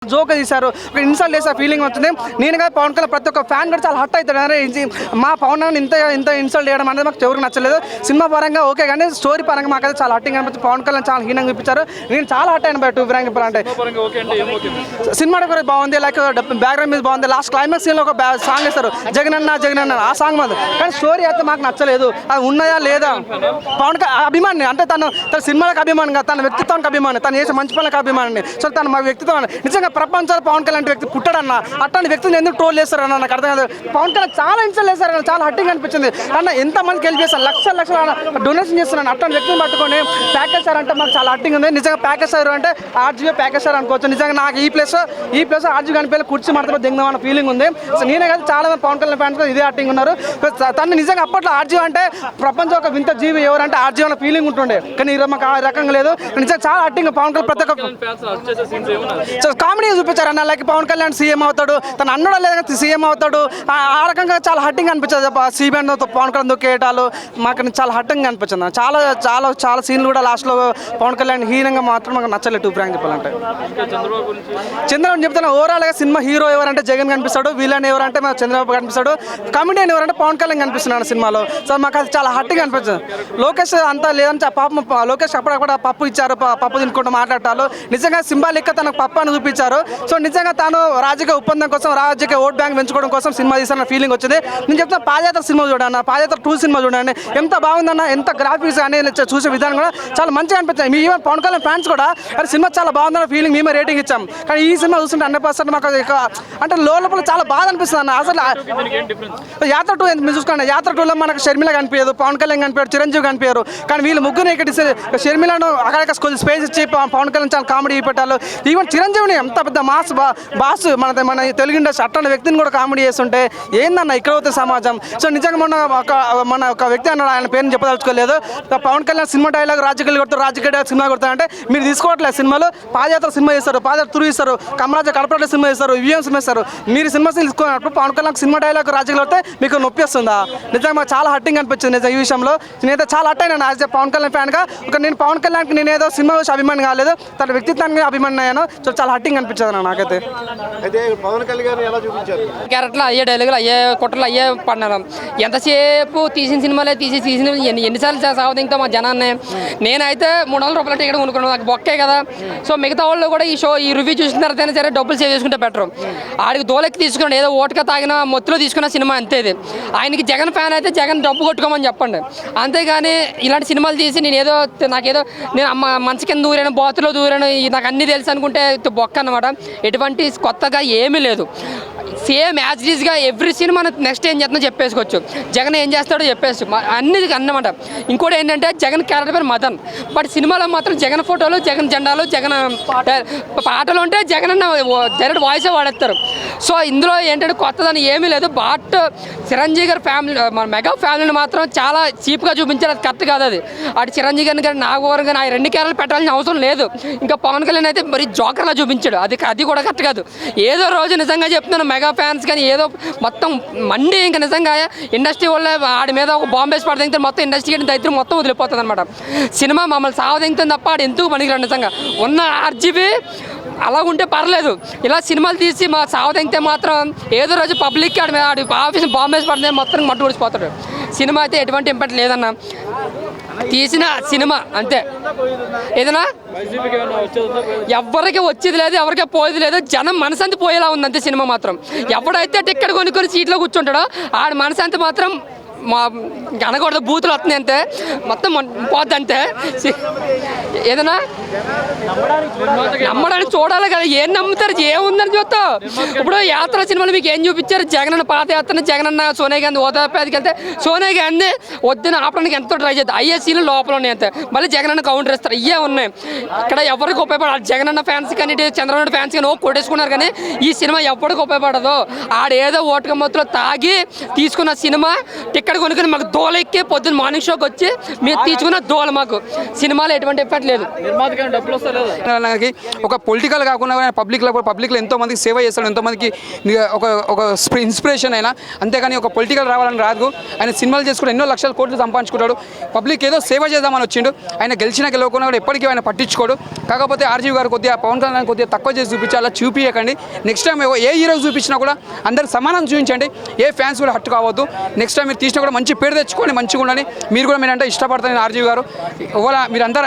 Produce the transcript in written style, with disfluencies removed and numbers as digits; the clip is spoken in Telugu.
జోక్ తీశారు, ఒక ఇన్సల్ట్ చేసే ఫీలింగ్ వచ్చింది. నేను కదా పవన్ కళ్యాణ్ ప్రతి ఒక్క ఫ్యాన్ కూడా చాలా హర్ట్ అవుతాడు. అరే మా పవన్ ఇంత ఇన్సల్ట్ చేయడం అనేది మాకు ఎవరికి నచ్చలేదు. సినిమా పరంగా ఓకే కానీ స్టోరీ పరంగా మాకైతే చాలా హర్టింగ్ అనిపించింది. పవన్ కళ్యాణ్ చాలా హీనంగా చూపించారు. నేను చాలా హర్ట్ అయిన బయట టూ ఫ్రాంక్ చెప్పాలంటే సినిమా కూడా బాగుంది, లైక్ బ్యాక్గ్రౌండ్ మీద బాగుంది. లాస్ట్ క్లైమాక్స్ సీన్లో ఒక సాంగ్ ఇస్తారు జగనన్న జగనన్న, ఆ సాంగ్ మాది. కానీ స్టోరీ అయితే మాకు నచ్చలేదు. అది ఉన్నాయా లేదా పవన్ అభిమాని అంటే తన సినిమాలకు అభిమానిగా, తన వ్యక్తిత్వానికి అభిమాని, తను చేసే మంచి పనులకు అభిమాని. సో తన మా వ్యక్తిత్వం నిజంగా ప్రపంచంలో పవన్ కళ్యాణ్ వ్యక్తి పుట్టాడన్న అట్లాంటి వ్యక్తిని ఎందుకు ట్రోల్ చేస్తారన్న నాకు అర్థం కాదు. పవన్ కళ్యాణ్ చాలా ఇన్సల్ట్ చేశారన్న, చాలా హర్టింగ్ అనిపించింది. అన్న ఎంతమందికి హెల్ప్ చేస్తారు, లక్షల డొనేషన్ చేస్తున్నాను. అట్లాంటి వ్యక్తిని పట్టుకొని ప్యాకేజ్ సార్ అంటే మాకు చాలా హర్టింగ్ ఉంది. నిజంగా ప్యాకేజ్ సార్ అంటే ఆర్జీవే ప్యాకేజ్ సార్ అనుకోవచ్చు. నిజంగా నాకు ఈ ప్లేస్ ఆర్జీ కనిపించి కుర్చీ మాత్రం దిగుదామన్న ఫీలింగ్ ఉంది. సో నేనే కాదు చాలా మంది పవన్ కళ్యాణ్ ఫ్యాన్స్ ఇదే హర్టింగ్ ఉన్నారు. తను నిజంగా అప్పట్లో ఆర్జీ అంటే ప్రపంచం ఒక వింత జీవి ఎవరంటే ఆర్జీ అన్న ఫీలింగ్ ఉంటుండే. కానీ ఈరోజు మాకు ఆ రకంగా లేదు. నిజంగా చాలా హర్టింగ్ పవన్ కళ్యాణ్ ప్రతి ఒక్క కామెడీ చూపించారు అన్న. లైక్ పవన్ కళ్యాణ్ సీఎం అవుతాడు, తను అన్నడా లేదా సీఎం అవుతాడు, ఆ రకంగా చాలా హర్టింగ్ అనిపించదు. సీబీఎన్ పవన్ కళ్యాణ్ దొక్కేయటాలు మాకు చాలా హర్టింగ్ అనిపించింది. చాలా చాలా చాలా సీన్లు కూడా లాస్ట్లో పవన్ కళ్యాణ్ హీనంగా మాత్రం మాకు నచ్చలేదు. టూ ఫ్రాంక్ చెప్పాలంటే చంద్రబాబు చెప్తాను. ఓవరాల్గా సినిమా హీరో ఎవరంటే జగన్ కనిపిస్తాడు, విలన్ ఎవరంటే మాకు చంద్రబాబు కనిపిస్తాడు, కమెడియన్ ఎవరంటే పవన్ కళ్యాణ్ కనిపిస్తున్నాడు సినిమాలో. సో మాకు అది చాలా హర్టింగ్ అనిపించింది. లోకేష్ అంతా లేదంటే పాపం లోకేష్ అప్పుడప్పుడు పప్పు ఇచ్చారు, పప్పు తినుకుంటూ మాట్లాడతారు. నిజంగా సింబాలిక్గా తనకు పప్పు అని చూపించారు. సో నిజంగా తాను రాజకీయ ఒప్పందం కోసం, రాజకీయ ఓట్ బ్యాంక్ పెంచుకోవడం కోసం సినిమా తీసిన ఫీలింగ్ వచ్చింది. నేను చెప్తున్నా పాదయాత్ర సినిమా చూడండి, పాదయాత్ర 2 సినిమా చూడండి, ఎంత బాగుందన్న, ఎంత గ్రాఫిక్స్ అని చూసే విధానం కూడా చాలా మంచిగా అనిపించింది. మీ ఈవెన్ పవన్ కళ్యాణ్ ఫ్యాన్స్ కూడా అది సినిమా చాలా బాగుందన్న ఫీలింగ్ మేమే రేటింగ్ ఇచ్చాం. కానీ ఈ సినిమా చూస్తుంటే 100% మాకు అంటే లోపల చాలా బాధ అనిపిస్తుంది అన్న. అసలు యాత్ర 2 మీరు చూసుకోండి, యాత్ర 2లో మనకు షర్మిల కనిపించదు, పవన్ కళ్యాణ్ కనిపించారు, చిరంజీవి కనిపించారు. కానీ వీళ్ళు ముగ్గురు ఇక్కడ షర్మిలను అక్కడ కొద్దిగా స్పేస్ ఇచ్చి పవన్ కళ్యాణ్ చాలా కామెడీ పెట్టారు. ఈవెన్ చిరంజీవిని ఎంత పెద్ద బాస్ మన తెలుగు ఇండస్ట్రీ అట్లాంటి వ్యక్తిని కూడా కామెడీ చేస్తుంటే ఏందన్న ఇక్కడ అవుతుంది సమాజం. సో నిజంగా మన ఒక వ్యక్తి అన్నాడు, ఆయన పేరుని చెప్పదలుచుకోలేదు. పవన్ కళ్యాణ్ సినిమా డైలాగ్ రాజకీయాలు కొడతారు, రాజకీయ డైలాగ్ సినిమా కొడతారంటే మీరు తీసుకోవట్లేదు. సినిమాలో పాదయాత్ర సినిమా చేస్తారు, పాదయాత్ర 3 ఇస్తారు, కమరాజ కడపడ సినిమా చేస్తారు, వివిఎం సినిమా ఇస్తారు. మీరు సినిమా తీసుకున్నప్పుడు పవన్ కళ్యాణ్ సినిమా డైలాగ్ రాజకీయాలు కొడితే మీకు నొప్పి వస్తుందా? నిజంగా మాకు చాలా హర్టింగ్ అనిపించింది నిజంగా ఈ విషయంలో. నేనైతే చాలా హర్ట్ అయినా యాజ్ ఏ పవన్ కళ్యాణ్ ఫ్యాన్గా. నేను పవన్ కళ్యాణ్కి నేనేదో సినిమా చూసి అభిమాని కాలేదు, తన వ్యక్తిత్వానికి అభిమాని అయ్యాను. సో చాలా హర్టింగ్ అనిపించదు నాకైతే. పవన్ కళ్యాణ్ ఎలా చూపించారు? క్యారెక్టర్లు అయ్యే డైలాగులు అయ్యే కుట్రలు అయ్యే పడినారు. ఎంతసేపు తీసిన సినిమాలే తీసిన ఎన్నిసార్లు సాగుతుందో మా జనాన్ని. నేనైతే 300 రూపాయల టికెట్ కొనుక్కున్నాను, నాకు బొక్కే కదా. సో మిగతా వాళ్ళు కూడా ఈ రివ్యూ చూసిన తర్వాత సరే డబ్బులు సేవ్ చేసుకుంటే బెటర్. ఆడికి దోలెక్కి తీసుకున్నాడు, ఏదో ఓటుగా తాగిన మొత్తులో తీసుకున్న సినిమా అంతేది. ఆయనకి జగన్ ఫ్యాన్ అయితే జగన్ డబ్బు కొట్టుకోమని చెప్పండి. అంతేగాని ఇలాంటి సినిమాలు తీసి నాకేదో నేను మంచి కింద దూరాను, బాతులో దూరాను, నాకు అన్నీ తెలుసు అనుకుంటే బొక్క అన్నమాట. ఎటువంటి కొత్తగా ఏమీ లేదు. సేమ్ యాజ్ ఈజ్గా ఎవ్రీ సినిమా నెక్స్ట్ ఏం చేస్తుందో చెప్పేసుకోవచ్చు, జగన్ ఏం చేస్తాడో చెప్పేసి అన్నీ అన్నమాట. ఇంకోటి ఏంటంటే జగన్ క్యారెక్టర్ పేరు మదన్, బట్ సినిమాలో మాత్రం జగన్ ఫోటోలు, జగన్ జెండాలు, జగన్ పాటలు ఉంటే జగన్ అన్న డైరెక్ట్ వాయిసే వాడేస్తారు. సో ఇందులో ఏంటంటే కొత్తదని ఏమీ లేదు. బట్ చిరంజీవి గారి ఫ్యామిలీ, మన మెగా ఫ్యామిలీని మాత్రం చాలా చీప్గా చూపించారు, అది కరెక్ట్ కాదు. అది అటు చిరంజీవి గారిని కానీ నాగవరం కానీ 2 క్యారెక్టర్లు పెట్టాల్సిన అవసరం లేదు. ఇంకా పవన్ కళ్యాణ్ అయితే మరి జోకర్లా చూపించాడు, అది కూడా కరెక్ట్ కాదు. ఏదో రోజు నిజంగా చెప్తున్నాను మెగా ఫ్యాన్స్ కానీ ఏదో మొత్తం మండి ఇంకా నిజంగా ఇండస్ట్రీ వల్ల ఆడి మీద ఒక బాంబేస్ పడితే మొత్తం ఇండస్ట్రీ దైత్యం మొత్తం వదిలిపోతుంది అనమాట. సినిమా మమ్మల్ని సావదింగుతుంది తప్ప ఆడు ఎందుకు పనికిరాడు. నిజంగా ఉన్న ఆర్జీబీ అలా ఉంటే పర్లేదు, ఇలా సినిమాలు తీసి మా సావదింగితే మాత్రం ఏదో రోజు పబ్లిక్కి ఆడి ఆఫీస్ బాంబేస్ పడితే మొత్తం మట్టు ఊడిసిపోతాడు. సినిమా అయితే ఎటువంటి ఇంపాక్ట్ లేదన్న, తీసిన సినిమా అంతే. ఏదైనా ఎవరికి వచ్చేది లేదు, ఎవరికి పోయేది లేదు. జనం మనసంతి పోయేలా ఉంది అంతే. సినిమా మాత్రం ఎవడైతే టికెట్ కొనుక్కొని సీట్లో కూర్చుంటాడో ఆడ మనసంతి మాత్రం అనకూడదు, బూతులు వస్తున్నాయి అంతే, మొత్తం పోద్ది అంతే. ఏదైనా నమ్మడానికి చూడాలి కదా, ఏం నమ్ముతారు, ఏముందని చూస్తా. ఇప్పుడు యాత్ర సినిమాలు మీకు ఏం చూపించారు? జగనన్న పాదయాత్రని, జగనన్న సోనియా గాంధీ ఓదాపేదికి వెళ్తే సోనియా గాంధీ వద్దని ఆపడానికి ఎంతో ట్రై చేద్దాం. ఐఏసీలు లోపల ఉన్నాయి అంతే, మళ్ళీ జగనన్న కౌంటర్ ఇస్తారు. ఇవే ఉన్నాయి. ఇక్కడ ఎవరికి ఉపయోగపడాలి? జగనన్న ఫ్యాన్స్ కానీ చంద్రబాబు ఫ్యాన్స్ కానీ కొట్టేసుకున్నారు, కానీ ఈ సినిమా ఎవరికి ఉపయోగపడదు. ఆడేదో ఓటుక మొత్తులో తాగి తీసుకున్న సినిమా టికెట్ ఎక్కడ కొనుక్కుని మాకు దోల ఎక్కి పొద్దున్న మార్నింగ్ షోకి వచ్చి మీరు తీసుకున్న దోల మాకు సినిమాలో ఎటువంటి ఎఫెక్ట్ లేదు. మనకి ఒక పొలిటికల్ కాకుండా పబ్లిక్లో ఎంతో మందికి సేవ చేస్తాడు, ఎంతో మందికి ఒక ఇన్స్పిరేషన్ అయినా, అంతేగాని ఒక పొలిటికల్ రావాలని రాదు. ఆయన సినిమాలు చేసుకుంటూ ఎన్నో లక్షల కోట్లు సంపాదించుకుంటాడు. పబ్లిక్ ఏదో సేవ చేద్దామని వచ్చిండు. ఆయన గెలవకుండా కూడా ఎప్పటికీ ఆయన పట్టించుకోడు. కాకపోతే ఆర్జీవి గారు కొద్దిగా పవన్ కళ్యాణ్ కొద్దిగా తక్కువ చేసి చూపించాలి, అలా చూపించకండి. నెక్స్ట్ టైం ఏ హీరో చూపించినా కూడా అందరు సమానం చూపించండి, ఏ ఫ్యాన్స్ కూడా హట్టు కావద్దు. నెక్స్ట్ టైం మీరు తీసినా కూడా మంచి పేరు తెచ్చుకొని మంచిగా ఉండండి. మీరు కూడా మీరంటే ఇష్టపడతాను ఆర్జీవి గారు. మీరందరూ